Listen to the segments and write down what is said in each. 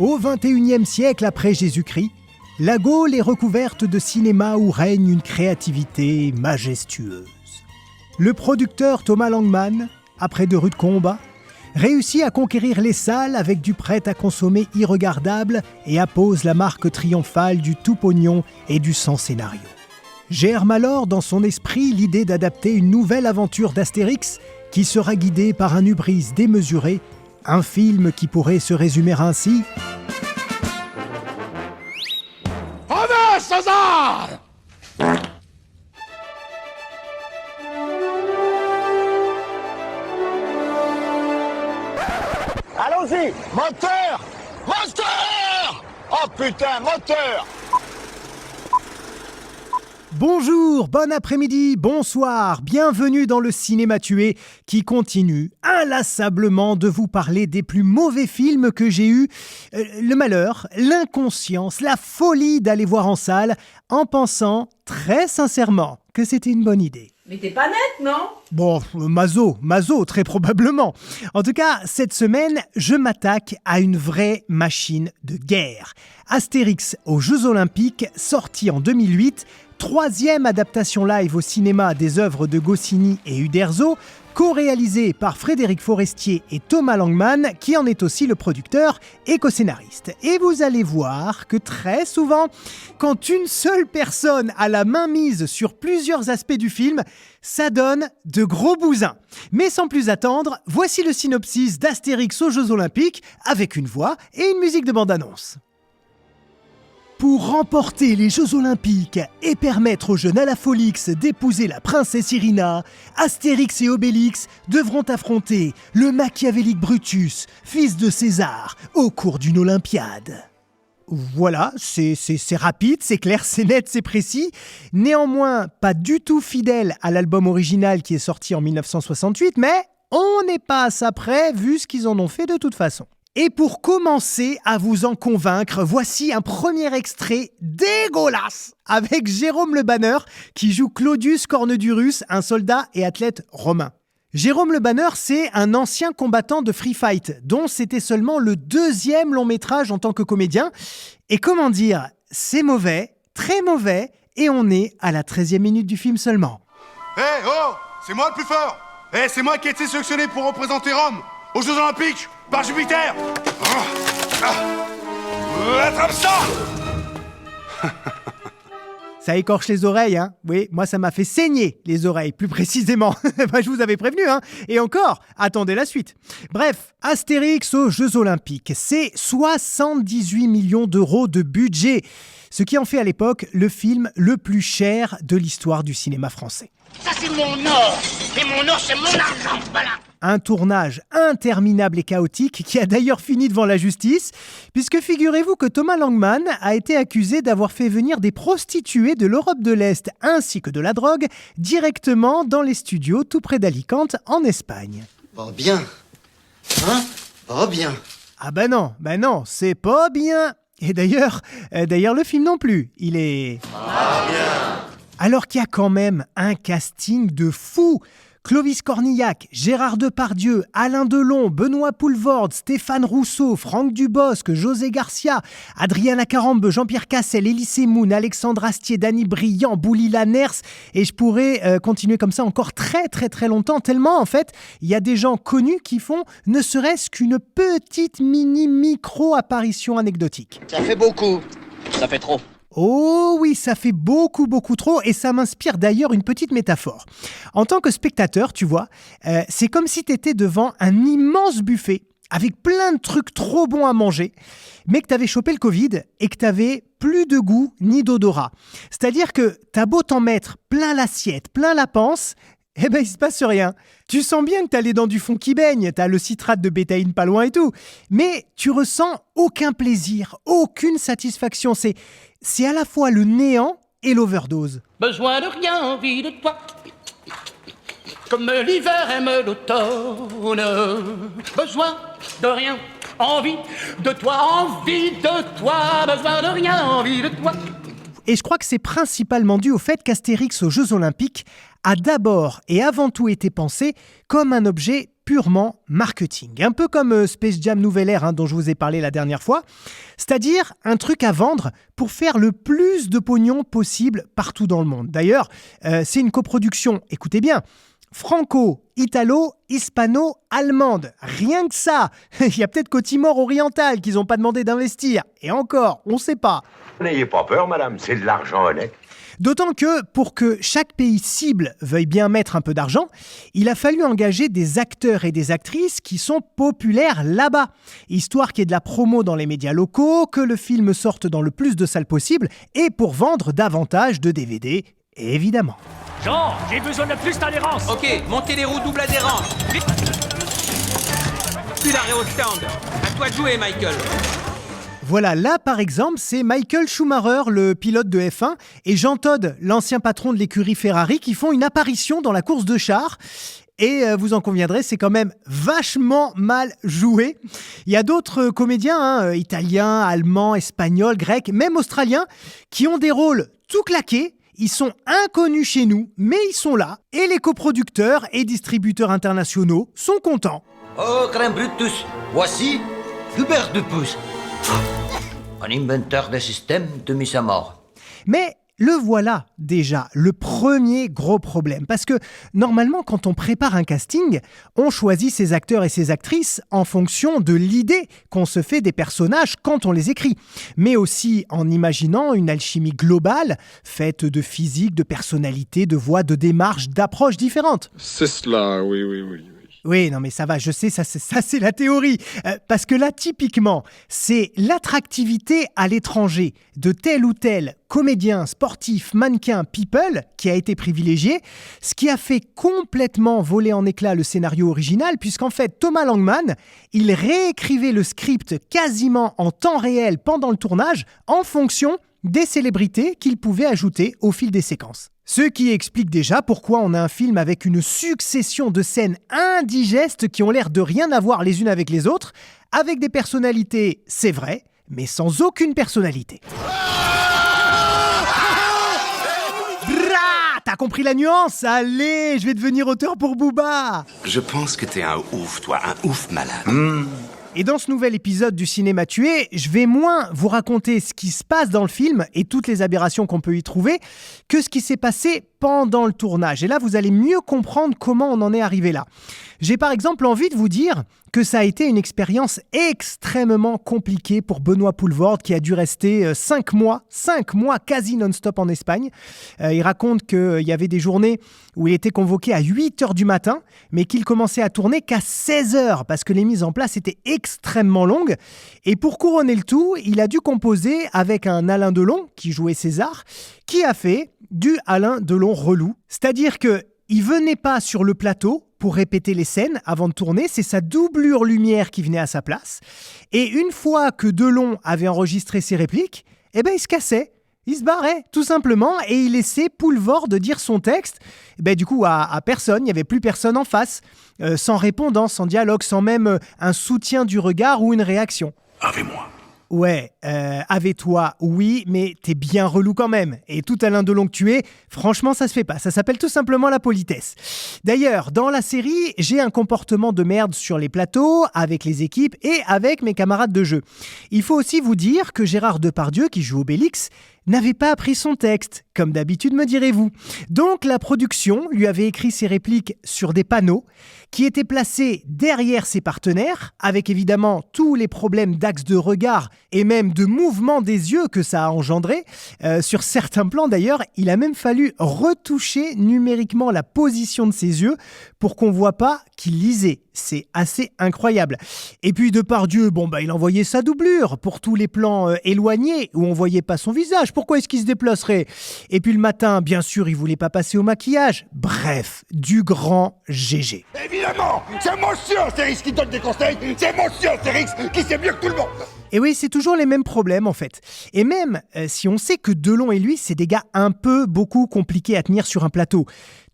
Au XXIe siècle après Jésus-Christ, la Gaule est recouverte de cinéma où règne une créativité majestueuse. Le producteur Thomas Langmann, après de rudes combats, réussit à conquérir les salles avec du prêt-à-consommer irregardable et appose la marque triomphale du tout-pognon et du sans-scénario. Germe alors dans son esprit l'idée d'adapter une nouvelle aventure d'Astérix qui sera guidée par un hubris démesuré, un film qui pourrait se résumer ainsi. Reviens, César! Allons-y! Moteur! Moteur! Oh putain, moteur! Bonjour, bon après-midi, bonsoir, bienvenue dans le Cinéma Tué qui continue inlassablement de vous parler des plus mauvais films que j'ai eu le malheur, l'inconscience, la folie d'aller voir en salle en pensant très sincèrement que c'était une bonne idée. Mais t'es pas nette, non? Bon, maso, très probablement. En tout cas, cette semaine, je m'attaque à une vraie machine de guerre. Astérix aux Jeux Olympiques, sorti en 2008, troisième adaptation live au cinéma des œuvres de Goscinny et Uderzo, co-réalisée par Frédéric Forestier et Thomas Langmann, qui en est aussi le producteur et co-scénariste. Et vous allez voir que très souvent, quand une seule personne a la main mise sur plusieurs aspects du film, ça donne de gros bousins. Mais sans plus attendre, voici le synopsis d'Astérix aux Jeux Olympiques, avec une voix et une musique de bande-annonce. Pour remporter les Jeux Olympiques et permettre au jeune Alafolix d'épouser la princesse Irina, Astérix et Obélix devront affronter le machiavélique Brutus, fils de César, au cours d'une Olympiade. Voilà, c'est rapide, c'est clair, c'est net, c'est précis. Néanmoins, pas du tout fidèle à l'album original qui est sorti en 1968, mais on n'est pas à ça près vu ce qu'ils en ont fait de toute façon. Et pour commencer à vous en convaincre, voici un premier extrait dégueulasse avec Jérôme Le Banner qui joue Claudius Cornedurus, un soldat et athlète romain. Jérôme Le Banner, c'est un ancien combattant de free fight, dont c'était seulement le deuxième long métrage en tant que comédien. Et comment dire, c'est mauvais, très mauvais, et on est à la 13e minute du film seulement. Oh, c'est moi le plus fort! C'est moi qui ai été sélectionné pour représenter Rome aux Jeux Olympiques par Jupiter! Attrape ça! Ça écorche les oreilles, hein? Oui, moi ça m'a fait saigner les oreilles, plus précisément. Je vous avais prévenu, hein? Et encore, attendez la suite. Bref, Astérix aux Jeux Olympiques, c'est 78 millions d'euros de budget, ce qui en fait à l'époque le film le plus cher de l'histoire du cinéma français. Ça c'est mon or! Et mon or c'est mon argent, voilà! Un tournage interminable et chaotique qui a d'ailleurs fini devant la justice, puisque figurez-vous que Thomas Langmann a été accusé d'avoir fait venir des prostituées de l'Europe de l'Est ainsi que de la drogue directement dans les studios tout près d'Alicante en Espagne. Pas bien. Hein? Pas bien. Ah bah non, c'est pas bien. Et d'ailleurs le film non plus, il est... Pas bien. Alors qu'il y a quand même un casting de fou. Clovis Cornillac, Gérard Depardieu, Alain Delon, Benoît Poelvoorde, Stéphane Rousseau, Franck Dubosc, José Garcia, Adriana Carambeu, Jean-Pierre Cassel, Élisée Moon, Alexandre Astier, Dany Briand, Boulila Ners, et je pourrais continuer comme ça encore très très très longtemps, tellement en fait il y a des gens connus qui font ne serait-ce qu'une petite micro apparition anecdotique. Ça fait beaucoup. Ça fait trop. Oh oui, ça fait beaucoup trop et ça m'inspire d'ailleurs une petite métaphore. En tant que spectateur, tu vois, c'est comme si tu étais devant un immense buffet avec plein de trucs trop bons à manger, mais que tu avais chopé le Covid et que tu n'avais plus de goût ni d'odorat. C'est-à-dire que t'as beau t'en mettre plein l'assiette, plein la panse, eh ben il se passe rien. Tu sens bien que t'as les dents du fond qui baignent, t'as le citrate de bétaïne pas loin et tout, mais tu ressens aucun plaisir, aucune satisfaction. C'est à la fois le néant et l'overdose. Besoin de rien, envie de toi. Comme l'hiver aime l'automne. Besoin de rien, envie de toi, envie de toi. Besoin de rien, envie de toi. Et je crois que c'est principalement dû au fait qu'Astérix aux Jeux Olympiques a d'abord et avant tout été pensé comme un objet purement marketing. Un peu comme Space Jam Nouvelle Ère dont je vous ai parlé la dernière fois. C'est-à-dire un truc à vendre pour faire le plus de pognon possible partout dans le monde. D'ailleurs, c'est une coproduction, écoutez bien, franco-italo-hispano-allemande. Rien que ça. Il y a peut-être qu'au Timor oriental qu'ils n'ont pas demandé d'investir. Et encore, on ne sait pas. N'ayez pas peur, madame, c'est de l'argent honnête. D'autant que, pour que chaque pays cible veuille bien mettre un peu d'argent, il a fallu engager des acteurs et des actrices qui sont populaires là-bas. Histoire qu'il y ait de la promo dans les médias locaux, que le film sorte dans le plus de salles possible, et pour vendre davantage de DVD, évidemment. Jean, j'ai besoin de plus d'adhérence. Ok, montez les roues double adhérence. Vite. Plus d'arrêt au stand. À toi de jouer, Michael. Voilà, là par exemple, c'est Michael Schumacher, le pilote de F1, et Jean Todt, l'ancien patron de l'écurie Ferrari, qui font une apparition dans la course de chars. Et vous en conviendrez, c'est quand même vachement mal joué. Il y a d'autres comédiens, italiens, allemands, espagnols, grecs, même australiens, qui ont des rôles tout claqués. Ils sont inconnus chez nous, mais ils sont là. Et les coproducteurs et distributeurs internationaux sont contents. Oh, crème Brutus, voici Hubert de Pouce, un inventeur de système de mise à mort. Mais le voilà déjà, le premier gros problème. Parce que normalement, quand on prépare un casting, on choisit ses acteurs et ses actrices en fonction de l'idée qu'on se fait des personnages quand on les écrit. Mais aussi en imaginant une alchimie globale, faite de physique, de personnalité, de voix, de démarches, d'approches différentes. C'est cela, oui. Oui, non mais ça va, je sais, ça c'est la théorie. Parce que là, typiquement, c'est l'attractivité à l'étranger de tel ou tel comédien, sportif, mannequin, people qui a été privilégié, ce qui a fait complètement voler en éclats le scénario original, puisqu'en fait, Thomas Langman, il réécrivait le script quasiment en temps réel pendant le tournage, en fonction des célébrités qu'il pouvait ajouter au fil des séquences. Ce qui explique déjà pourquoi on a un film avec une succession de scènes indigestes qui ont l'air de rien avoir les unes avec les autres, avec des personnalités, c'est vrai, mais sans aucune personnalité. T'as compris la nuance? Allez, je vais devenir auteur pour Booba. Je pense que t'es un ouf, toi, un ouf malade. Et dans ce nouvel épisode du Cinéma Tué, je vais moins vous raconter ce qui se passe dans le film et toutes les aberrations qu'on peut y trouver que ce qui s'est passé pendant le tournage. Et là, vous allez mieux comprendre comment on en est arrivé là. J'ai par exemple envie de vous dire que ça a été une expérience extrêmement compliquée pour Benoît Poelvoorde qui a dû rester 5 mois quasi non-stop en Espagne. Il raconte qu'il y avait des journées où il était convoqué à 8h du matin, mais qu'il commençait à tourner qu'à 16h parce que les mises en place étaient extrêmement longues. Et pour couronner le tout, il a dû composer avec un Alain Delon qui jouait César, qui a fait du Alain Delon relou. C'est-à-dire qu'il venait pas sur le plateau pour répéter les scènes avant de tourner, c'est sa doublure lumière qui venait à sa place. Et une fois que Delon avait enregistré ses répliques, il se cassait. Il se barrait, tout simplement, et il laissait Poelvoorde dire son texte. Du coup, à personne, il n'y avait plus personne en face, sans répondant, sans dialogue, sans même un soutien du regard ou une réaction. Avec-moi. Ouais, avec toi, oui, mais t'es bien relou quand même. Et tout Alain Delon que tu es, franchement, ça se fait pas. Ça s'appelle tout simplement la politesse. D'ailleurs, dans la série, j'ai un comportement de merde sur les plateaux, avec les équipes et avec mes camarades de jeu. Il faut aussi vous dire que Gérard Depardieu, qui joue Obélix, n'avait pas appris son texte, comme d'habitude me direz-vous. Donc la production lui avait écrit ses répliques sur des panneaux qui étaient placés derrière ses partenaires, avec évidemment tous les problèmes d'axe de regard et même de mouvement des yeux que ça a engendré. Sur certains plans d'ailleurs, il a même fallu retoucher numériquement la position de ses yeux pour qu'on voit pas qu'il lisait. C'est assez incroyable. Et puis Depardieu, il envoyait sa doublure pour tous les plans éloignés où on voyait pas son visage. Pourquoi est-ce qu'il se déplacerait? Et puis le matin, bien sûr, il voulait pas passer au maquillage. Bref, du grand GG. Évidemment, c'est monsieur Astérix qui donne des conseils, c'est monsieur Astérix qui sait mieux que tout le monde. Et oui, c'est toujours les mêmes problèmes en fait. Et même si on sait que Delon et lui, c'est des gars beaucoup compliqués à tenir sur un plateau,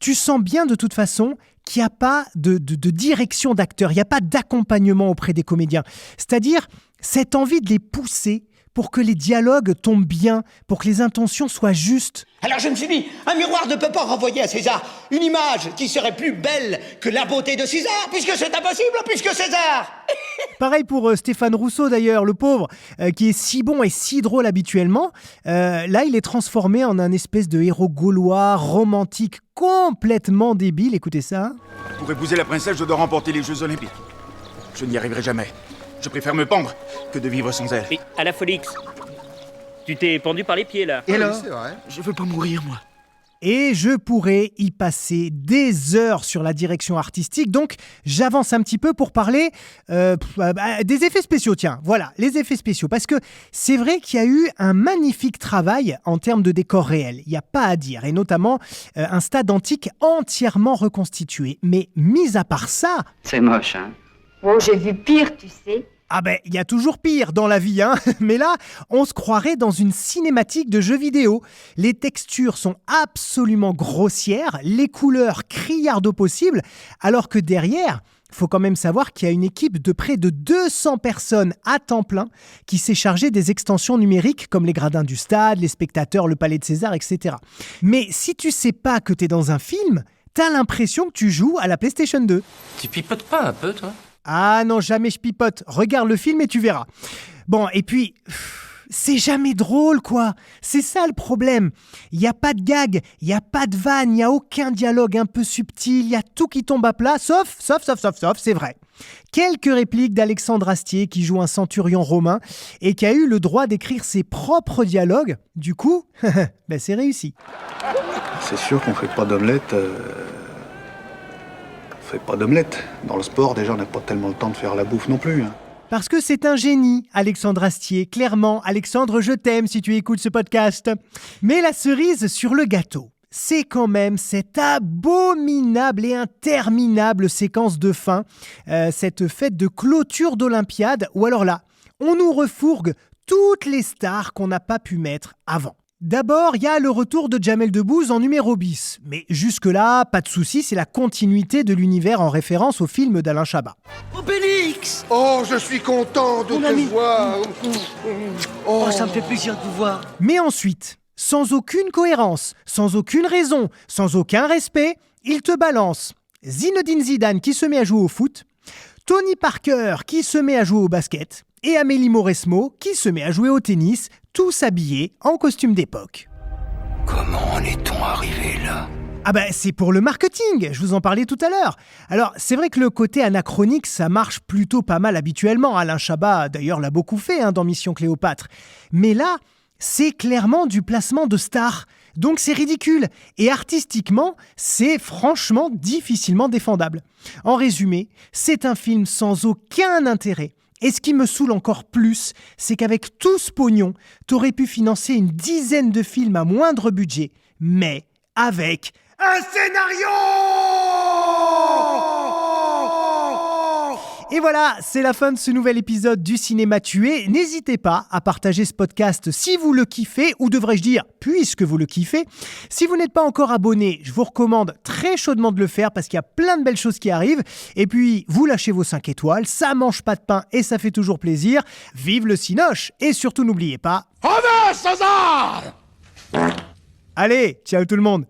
tu sens bien de toute façon qu'il n'y a pas de direction d'acteur, il n'y a pas d'accompagnement auprès des comédiens. C'est-à-dire cette envie de les pousser pour que les dialogues tombent bien, pour que les intentions soient justes. Alors je me suis dit, un miroir ne peut pas renvoyer à César une image qui serait plus belle que la beauté de César, puisque c'est impossible, puisque César... Pareil pour Stéphane Rousseau d'ailleurs, le pauvre, qui est si bon et si drôle habituellement. Là, il est transformé en un espèce de héros gaulois, romantique, complètement débile. Écoutez ça. Pour épouser la princesse, je dois remporter les Jeux Olympiques. Je n'y arriverai jamais. Je préfère me pendre que de vivre sans elle. Mais à la Folix, tu t'es pendu par les pieds là. Et là, c'est vrai. Je veux pas mourir, moi. et je pourrais y passer des heures sur la direction artistique, donc j'avance un petit peu pour parler des effets spéciaux, tiens, voilà, les effets spéciaux, parce que c'est vrai qu'il y a eu un magnifique travail en termes de décors réels, il n'y a pas à dire, et notamment un stade antique entièrement reconstitué, mais mis à part ça... C'est moche, hein. Oh, j'ai vu pire, tu sais. Ah ben, il y a toujours pire dans la vie, hein. Mais là, on se croirait dans une cinématique de jeux vidéo. Les textures sont absolument grossières, les couleurs criardes au possible, alors que derrière, faut quand même savoir qu'il y a une équipe de près de 200 personnes à temps plein qui s'est chargée des extensions numériques comme les gradins du stade, les spectateurs, le palais de César, etc. Mais si tu sais pas que t'es dans un film, t'as l'impression que tu joues à la PlayStation 2. Tu pipotes pas un peu, toi ? Ah non, jamais je pipote. Regarde le film et tu verras. Bon, et puis, c'est jamais drôle, quoi. C'est ça le problème. Il n'y a pas de gag, il n'y a pas de vanne, il n'y a aucun dialogue un peu subtil, il y a tout qui tombe à plat, sauf, c'est vrai. Quelques répliques d'Alexandre Astier qui joue un centurion romain et qui a eu le droit d'écrire ses propres dialogues. Du coup, ben c'est réussi. C'est sûr qu'on fait pas d'omelette... On fait pas d'omelette. Dans le sport, déjà, on n'a pas tellement le temps de faire la bouffe non plus. Hein. Parce que c'est un génie, Alexandre Astier. Clairement, Alexandre, je t'aime si tu écoutes ce podcast. Mais la cerise sur le gâteau, c'est quand même cette abominable et interminable séquence de fin, cette fête de clôture d'Olympiade, où alors là, on nous refourgue toutes les stars qu'on n'a pas pu mettre avant. D'abord, il y a le retour de Jamel Debbouze en numéro bis. Mais jusque-là, pas de souci, c'est la continuité de l'univers en référence au film d'Alain Chabat. Obélix! Oh, je suis content de te voir. Oh, ça me fait plaisir de vous voir. Mais ensuite, sans aucune cohérence, sans aucune raison, sans aucun respect, il te balance Zinedine Zidane qui se met à jouer au foot, Tony Parker qui se met à jouer au basket, et Amélie Mauresmo qui se met à jouer au tennis, tous habillés en costume d'époque. Comment en est-on arrivé là ? Ah ben c'est pour le marketing, je vous en parlais tout à l'heure. Alors c'est vrai que le côté anachronique ça marche plutôt pas mal habituellement, Alain Chabat d'ailleurs l'a beaucoup fait dans Mission Cléopâtre. Mais là, c'est clairement du placement de stars. Donc c'est ridicule et artistiquement, c'est franchement difficilement défendable. En résumé, c'est un film sans aucun intérêt. Et ce qui me saoule encore plus, c'est qu'avec tout ce pognon, t'aurais pu financer une dizaine de films à moindre budget, mais avec un scénario! Et voilà, c'est la fin de ce nouvel épisode du Cinéma Tué. N'hésitez pas à partager ce podcast si vous le kiffez, ou devrais-je dire, puisque vous le kiffez. Si vous n'êtes pas encore abonné, je vous recommande très chaudement de le faire parce qu'il y a plein de belles choses qui arrivent. Et puis, vous lâchez vos 5 étoiles, ça mange pas de pain et ça fait toujours plaisir. Vive le Cinoche! Et surtout, n'oubliez pas... En avant, César! Allez, ciao tout le monde!